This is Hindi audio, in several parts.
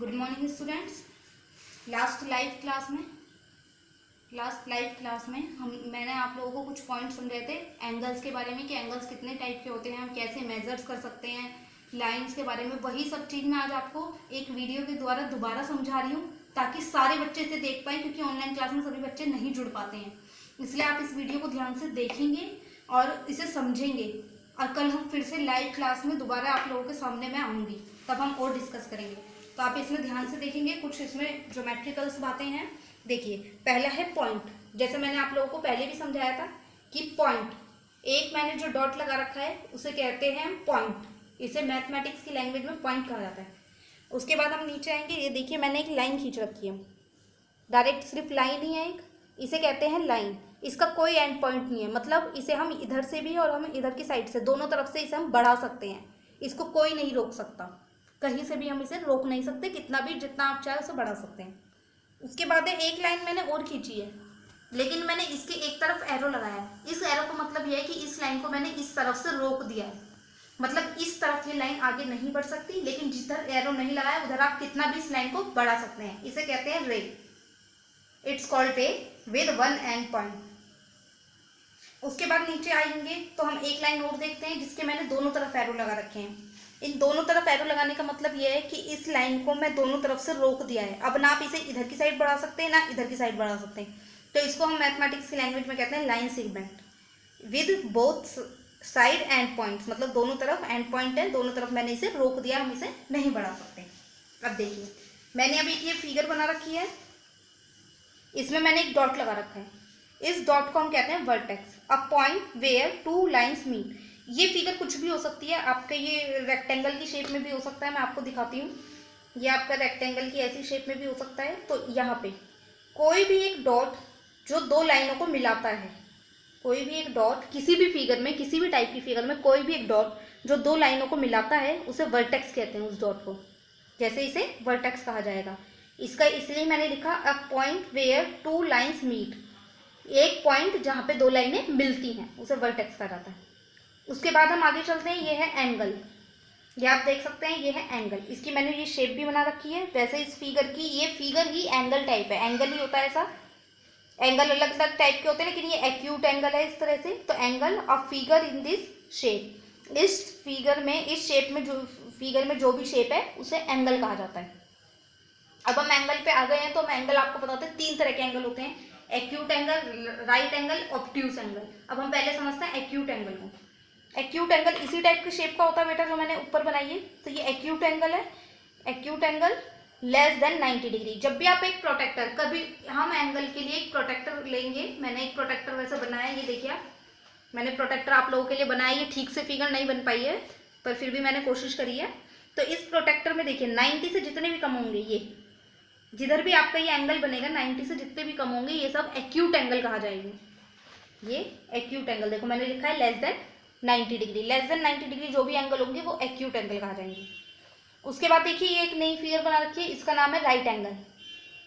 Good morning students. Last live class में मैंने आप लोगों को कुछ पॉइंट समझाए थे एंगल्स के बारे में कि एंगल्स कितने टाइप के होते हैं, हम कैसे मेजर्स कर सकते हैं, लाइंस के बारे में। वही सब चीज़ मैं आज आपको एक वीडियो के द्वारा दोबारा समझा रही हूँ ताकि सारे बच्चे इसे देख पाएँ, क्योंकि ऑनलाइन क्लास में सभी बच्चे नहीं जुड़ पाते हैं। इसलिए आप इस वीडियो को ध्यान से देखेंगे और इसे समझेंगे, और कल हम फिर से लाइव क्लास में दोबारा आप लोगों के सामने मैं आऊँगी, तब हम और डिस्कस करेंगे। तो आप इसमें ध्यान से देखेंगे, कुछ इसमें ज्योमेट्रिकल्स बातें हैं। देखिए, पहला है पॉइंट। जैसे मैंने आप लोगों को पहले भी समझाया था कि पॉइंट, एक मैंने जो डॉट लगा रखा है उसे कहते हैं पॉइंट। इसे मैथमेटिक्स की लैंग्वेज में पॉइंट कहा जाता है। उसके बाद हम नीचे आएंगे, ये देखिए मैंने एक लाइन खींच रखी है, डायरेक्ट सिर्फ लाइन ही है एक, इसे कहते हैं लाइन। इसका कोई एंड पॉइंट नहीं है, मतलब इसे हम इधर से भी और हम इधर की साइड से, दोनों तरफ से इसे हम बढ़ा सकते हैं। इसको कोई नहीं रोक सकता, कहीं से भी हम इसे रोक नहीं सकते, कितना भी जितना आप चाहे उसे बढ़ा सकते हैं। उसके बाद एक लाइन मैंने और खींची है, लेकिन मैंने इसके एक तरफ एरो लगाया है। इस एरो का मतलब यह है कि इस लाइन को मैंने इस तरफ से रोक दिया है, मतलब इस तरफ ये लाइन आगे नहीं बढ़ सकती, लेकिन जिधर एरो नहीं लगाया उधर आप कितना भी इस लाइन को बढ़ा सकते हैं। इसे कहते हैं रे। इट्स कॉल्ड रे विद वन एंड पॉइंट। उसके बाद नीचे आएंगे तो हम एक लाइन और देखते हैं जिसके मैंने दोनों तरफ एरो लगा रखे हैं। इन दोनों तरफ एरो लगाने का मतलब यह है कि इस लाइन को मैं दोनों तरफ से रोक दिया है। अब ना आप इसे इधर की साइड बढ़ा सकते हैं ना इधर की साइड बढ़ा सकते हैं, तो इसको हम मैथमेटिक्स की लैंग्वेज में कहते हैं line segment with both side and points, मतलब दोनों तरफ एंड पॉइंट है, दोनों तरफ मैंने इसे रोक दिया, हम इसे नहीं बढ़ा सकते। अब देखिए, मैंने अभी ये फिगर बना रखी है, इसमें मैंने एक डॉट लगा रखा है। इस डॉट को हम कहते हैं vertex, a point where two lines meet. ये फिगर कुछ भी हो सकती है, आपके ये रेक्टेंगल की शेप में भी हो सकता है, मैं आपको दिखाती हूँ। ये आपका रेक्टेंगल की ऐसी शेप में भी हो सकता है। तो यहाँ पे कोई भी एक डॉट जो दो लाइनों को मिलाता है, कोई भी एक डॉट किसी भी फिगर में, किसी भी टाइप की फिगर में कोई भी एक डॉट जो दो लाइनों को मिलाता है उसे वर्टेक्स कहते हैं। उस डॉट को जैसे इसे वर्टेक्स कहा जाएगा। इसका इसलिए मैंने लिखा a point where two lines meet, एक पॉइंट जहाँ पे दो लाइनें मिलती हैं उसे वर्टेक्स कहा जाता है। उसके बाद हम आगे चलते हैं, ये है एंगल। ये आप देख सकते हैं, ये है एंगल। इसकी मैंने ये शेप भी बना रखी है। वैसे इस फिगर की, ये फिगर ही एंगल टाइप है, एंगल ही होता है ऐसा। एंगल अलग अलग टाइप के होते हैं, लेकिन ये एक्यूट एंगल है इस तरह से। तो angle of figure in this shape, इस फिगर में, इस शेप में, जो फिगर में जो भी शेप है उसे एंगल कहा जाता है। अब हम एंगल पे आ गए हैं, तो हम एंगल आपको बताते हैं, तीन तरह के एंगल होते हैं, acute angle, right angle, obtuse angle. अब हम पहले समझते हैं एक्यूट एंगल को। एक्यूट एंगल इसी टाइप के शेप का होता है बेटा, जो मैंने ऊपर बनाई है। तो ये एक्यूट एंगल है। Acute angle less than 90 degree. जब भी आप एक प्रोटेक्टर, कभी हम एंगल के लिए एक प्रोटेक्टर लेंगे, मैंने एक प्रोटेक्टर वैसे बनाया है, ये देखिए आप, मैंने प्रोटेक्टर आप लोगों के लिए बनाया। ये ठीक से फिगर नहीं बन पाई है, पर फिर भी मैंने कोशिश करी है। तो इस प्रोटेक्टर में देखिए 90 से जितने भी कम होंगे, ये जिधर भी आपका ये एंगल बनेगा 90 से जितने भी कम होंगे, ये सब एक्यूट एंगल कहा जाएगी। ये एक्यूट एंगल, देखो मैंने लिखा है less than 90 degree. Less than 90 degree जो भी एंगल होंगे वो एक्यूट एंगल कहा जाएंगे। उसके बाद देखिए, ये एक नई फिगर बना रखी है, इसका नाम है राइट एंगल।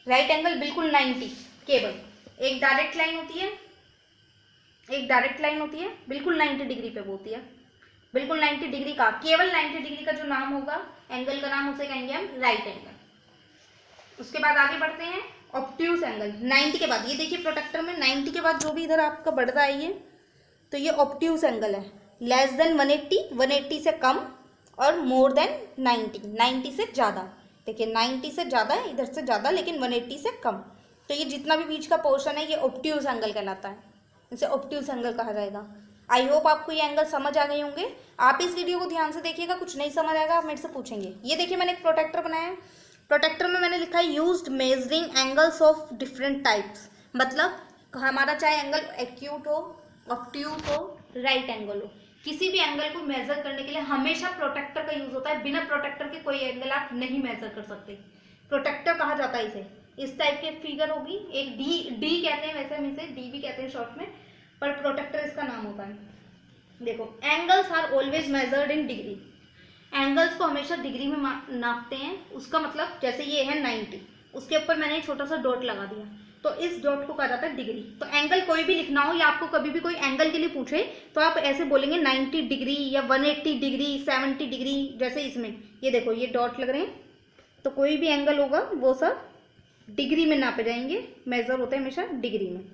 राइट एंगल बिल्कुल 90, केवल एक डायरेक्ट लाइन होती है, एक डायरेक्ट लाइन होती है, बिल्कुल 90 डिग्री पे होती है, बिल्कुल 90 डिग्री का, केवल 90 डिग्री का जो नाम होगा एंगल का नाम, उसे कहेंगे हम राइट एंगल। उसके बाद आगे बढ़ते हैं, ऑब्ट्यूज एंगल। 90 के बाद, ये देखिए प्रोटेक्टर में 90 के बाद जो भी इधर आपका बढ़ रहा है ये, तो ये ऑब्ट्यूज एंगल है। लेस देन 180, 180 से कम, और मोर देन 90, 90 से ज़्यादा। देखिए 90 से ज़्यादा है, इधर से ज़्यादा, लेकिन 180 से कम। तो ये जितना भी बीच का पोर्शन है ये ऑब्ट्यूज एंगल कहलाता है, इसे ऑब्ट्यूज एंगल कहा जाएगा। आई होप आपको ये एंगल समझ आ गए होंगे। आप इस वीडियो को ध्यान से देखिएगा, कुछ नहीं समझ आएगा आप मेरे से पूछेंगे। ये देखिए मैंने एक प्रोटेक्टर बनाया है, प्रोटेक्टर में मैंने लिखा है used measuring angles of different types, मतलब हमारा चाहे एंगल एक्यूट हो, ऑब्ट्यूज हो, राइट एंगल हो, किसी भी एंगल को मेजर करने के लिए हमेशा प्रोटेक्टर का यूज होता है। बिना प्रोटेक्टर के कोई एंगल आप नहीं मेजर कर सकते, प्रोटेक्टर कहा जाता है इसे। इस टाइप की फिगर होगी, एक डी कहते हैं, वैसे हम इसे डी भी कहते हैं शॉर्ट में, पर प्रोटेक्टर इसका नाम होता है। देखो, angles are always measured in degree, angles को हमेशा डिग्री में नापते हैं। उसका मतलब जैसे ये है 90, उसके ऊपर मैंने एक छोटा सा डॉट लगा दिया, तो इस डॉट को कहा जाता है डिग्री। तो एंगल कोई भी लिखना हो या आपको कभी भी कोई एंगल के लिए पूछे तो आप ऐसे बोलेंगे 90 डिग्री या 180 डिग्री, 70 डिग्री। जैसे इसमें ये देखो, ये डॉट लग रहे हैं, तो कोई भी एंगल होगा वो सब डिग्री में नापे जाएंगे, मेजर होते हैं हमेशा डिग्री में।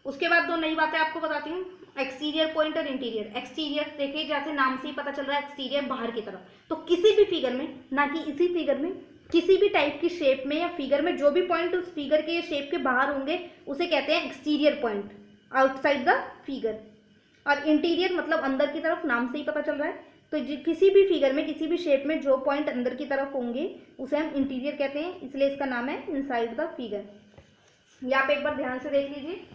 उसके बाद दो नई बातें आपको बताती हूँ, एक्सटीरियर पॉइंट और इंटीरियर। एक्सटीरियर देखिए, जैसे नाम से ही पता चल रहा है एक्सटीरियर बाहर की तरफ, तो किसी भी फिगर में, ना कि इसी फिगर में, किसी भी टाइप की शेप में या फिगर में जो भी पॉइंट उस फिगर के शेप के बाहर होंगे उसे कहते हैं exterior point, outside the figure. और इंटीरियर मतलब अंदर की तरफ, नाम से ही पता चल रहा है। तो किसी भी फिगर में, किसी भी शेप में जो पॉइंट अंदर की तरफ होंगे उसे हम इंटीरियर कहते हैं, इसलिए इसका नाम है इनसाइड द फिगर। ये आप एक बार ध्यान से देख लीजिए।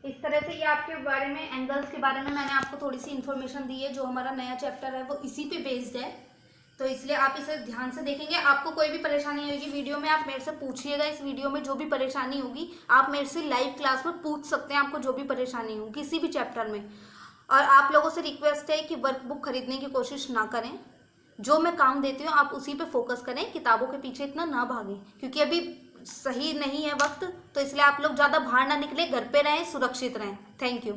इस तरह से ये आपके बारे में, एंगल्स के बारे में मैंने आपको थोड़ी सी इन्फॉर्मेशन दी है। जो हमारा नया चैप्टर है वो इसी पे बेस्ड है, तो इसलिए आप इसे ध्यान से देखेंगे। आपको कोई भी परेशानी होगी वीडियो में, आप मेरे से पूछिएगा। इस वीडियो में जो भी परेशानी होगी आप मेरे से लाइव क्लास में पूछ सकते हैं, आपको जो भी परेशानी हो किसी भी चैप्टर में। और आप लोगों से रिक्वेस्ट है कि वर्कबुक खरीदने की कोशिश ना करें, जो मैं काम देती हूँ आप उसी पे फोकस करें, किताबों के पीछे इतना ना भागें, क्योंकि अभी सही नहीं है वक्त, तो इसलिए आप लोग ज़्यादा बाहर ना निकले, घर पे रहें, सुरक्षित रहें। Thank you.